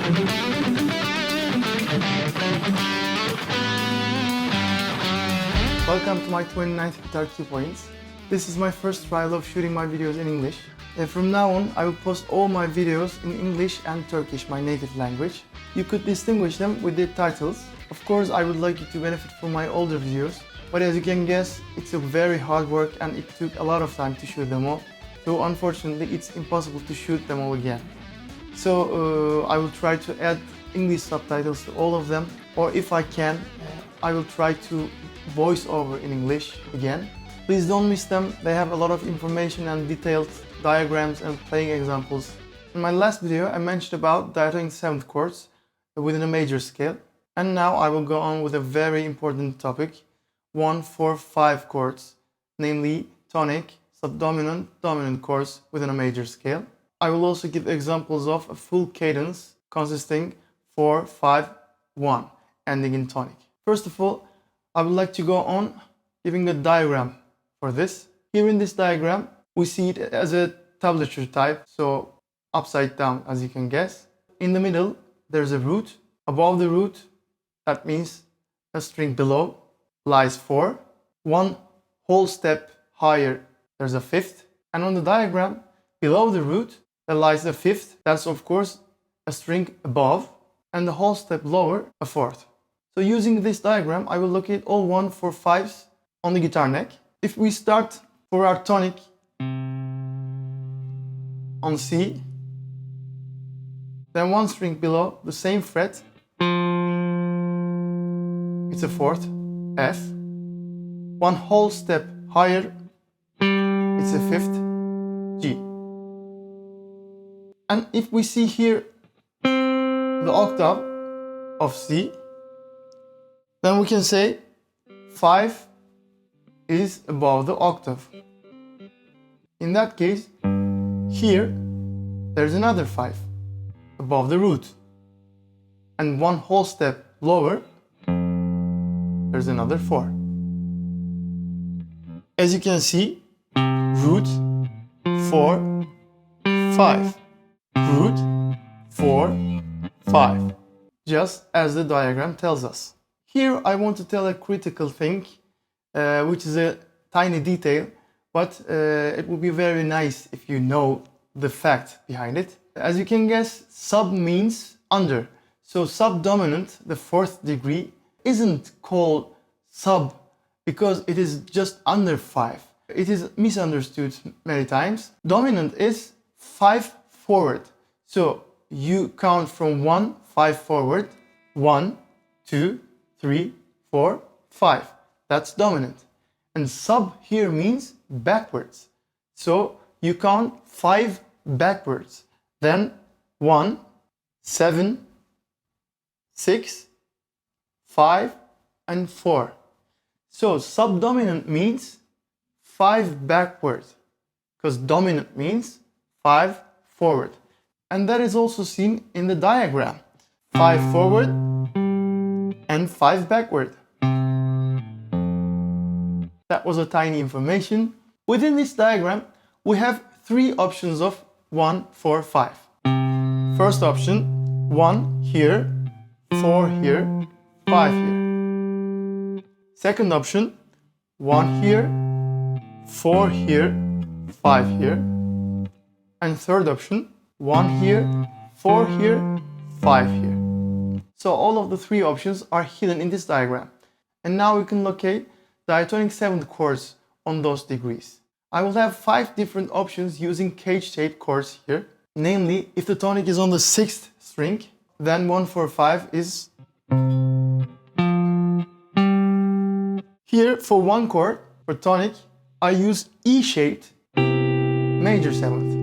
Welcome to my 29th guitar cue points. This is my first trial of shooting my videos in English. From now on, I will post all my videos in English and Turkish, my native language. You could distinguish them with the titles. Of course, I would like you to benefit from my older videos, but as you can guess, it's a very hard work and it took a lot of time to shoot them all. So unfortunately, it's impossible to shoot them all again. So I will try to add English subtitles to all of them, or if I can, I will try to voice over in English again. Please don't miss them, they have a lot of information and detailed diagrams and playing examples. In my last video I mentioned about diatonic seventh chords within a major scale, and now I will go on with a very important topic, 1, 4, 5 chords, namely tonic, subdominant, dominant chords within a major scale. I will also give examples of a full cadence consisting 4, 5, 1, ending in tonic. First of all, I would like to go on giving a diagram for this. Here in this diagram, we see it as a tablature type, so upside down as you can guess. In the middle, there's a root. Above the root, that means a string below, lies 4. One whole step higher, there's a fifth. And on the diagram, below the root, there lies a fifth. That's of course a string above. And the whole step lower, a fourth. So using this diagram, I will locate all 1, 4, 5s on the guitar neck. If we start for our tonic on C, then one string below the same fret, it's a fourth, F. One whole step higher, it's a fifth, G. And if we see here the octave of C, then we can say 5 is above the octave. In that case, here there's another 5 above the root. And one whole step lower, there's another 4. As you can see, root, 4, 5. Root, 4, 5. Just as the diagram tells us. Here I want to tell a critical thing, which is a tiny detail, but it would be very nice if you know the fact behind it. As you can guess, sub means under. So subdominant, the 4th degree, isn't called sub because it is just under 5. It is misunderstood many times. Dominant is 5 forward. So you count from 1, 5 forward, 1, 2, 3, 4, 5. That's dominant. And sub here means backwards. So you count 5 backwards. Then 1, 7, 6, 5, and 4. So subdominant means 5 backwards, because dominant means 5 forward. And that is also seen in the diagram. 5 forward and 5 backward. That was a tiny information. Within this diagram, we have 3 options of 1, 4, 5. First option, 1 here, 4 here, 5 here. Second option, 1 here, 4 here, 5 here. And third option, 1 here, 4 here, 5 here. So all of the 3 options are hidden in this diagram. And now we can locate diatonic 7th chords on those degrees. I will have 5 different options using cage-shaped chords here. Namely, if the tonic is on the 6th string, then 1, 4, 5 is... Here, for one chord, for tonic, I use E-shaped major 7th.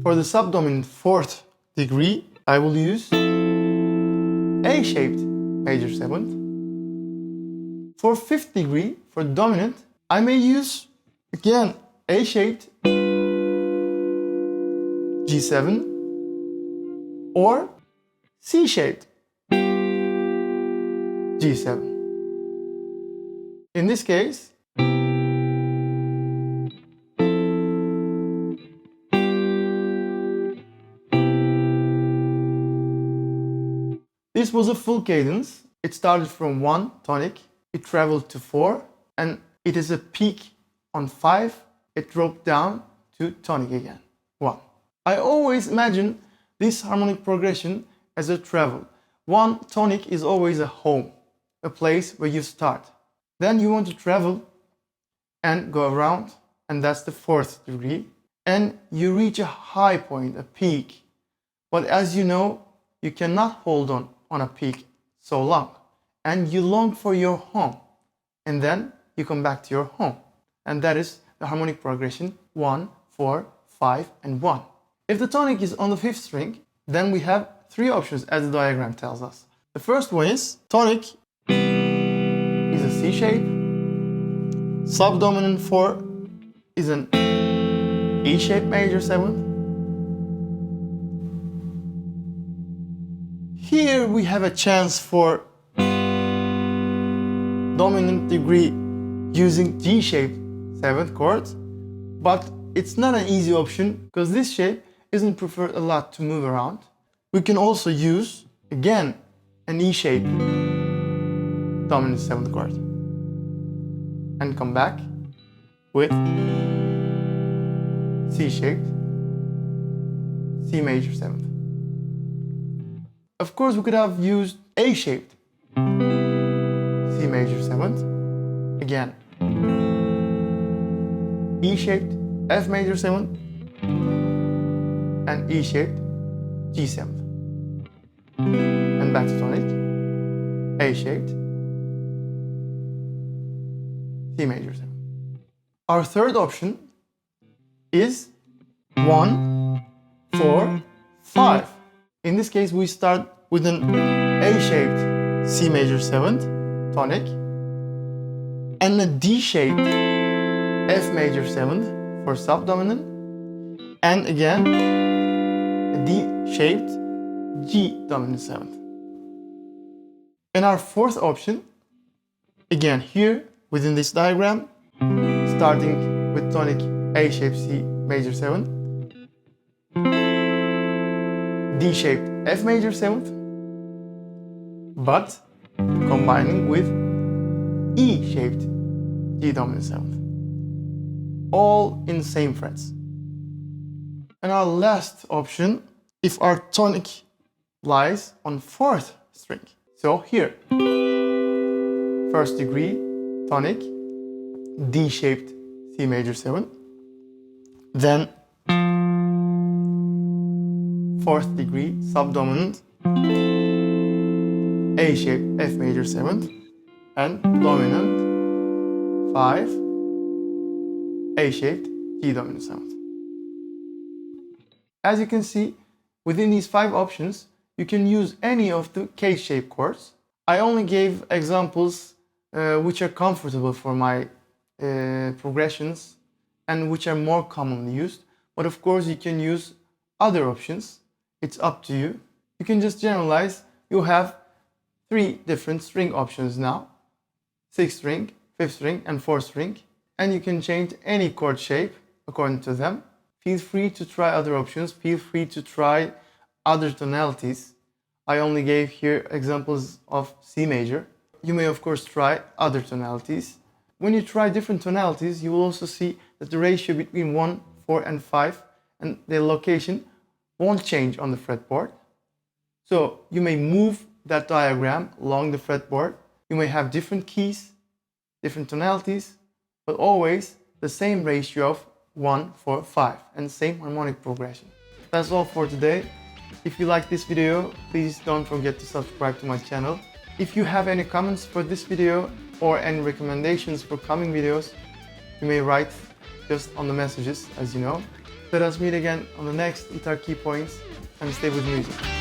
For the subdominant 4th degree, I will use A-shaped major 7th. For 5th degree, for dominant, I may use, again, A-shaped G7 or C-shaped G7. In this case, This was a full cadence. It started from 1 tonic, it traveled to 4, and it is a peak on 5, it dropped down to tonic again, 1. I always imagine this harmonic progression as a travel. 1 tonic is always a home, a place where you start. Then you want to travel and go around, and that's the 4th degree. And you reach a high point, a peak. But as you know, you cannot hold on a peak so long. And you long for your home. And then you come back to your home. And that is the harmonic progression 1, 4, 5, and 1. If the tonic is on the 5th string, then we have 3 options as the diagram tells us. The first one is tonic is a C shape. Subdominant 4 is an E shape major 7th. Here we have a chance for dominant degree using G shaped 7th chord, but it's not an easy option because this shape isn't preferred a lot to move around. We can also use, again, an E shape dominant 7th chord and come back with C shaped C major 7th. Of course, we could have used A shaped C major 7th, again E shaped F major 7th, and E shaped G 7th. And back to tonic, A shaped C major 7th. Our third option is 1, 4, 5. In this case, we start with an A-shaped C major 7th tonic and a D-shaped F major 7th for subdominant, and again a D-shaped G dominant 7th. And our fourth option, again here within this diagram, starting with tonic A-shaped C major 7th, D-shaped F major 7th, but combining with E-shaped G dominant 7th, all in the same frets. And our last option, if our tonic lies on 4th string. So here, 1st degree tonic, D-shaped C major 7th, then 4th degree subdominant A-shaped F major 7th, and dominant 5 A-shaped G dominant 7th. As you can see, within these 5 options, you can use any of the case-shaped chords. I only gave examples which are comfortable for my progressions and which are more commonly used. But of course, you can use other options. It's up to you. You can just generalize. You have 3 different string options now: 6th string, 5th string, and 4th string. And you can change any chord shape according to them. Feel free to try other options. Feel free to try other tonalities. I only gave here examples of C major. You may of course try other tonalities. When you try different tonalities, you will also see that the ratio between 1, 4, and 5 and their location won't change on the fretboard. So you may move that diagram along the fretboard. You may have different keys, different tonalities, but always the same ratio of 1, 4, 5 and same harmonic progression. That's all for today. If you like this video, please don't forget to subscribe to my channel. If you have any comments for this video or any recommendations for coming videos, you may write just on the messages, as you know. Let us meet again on the next Guitar Key Points, and stay with music.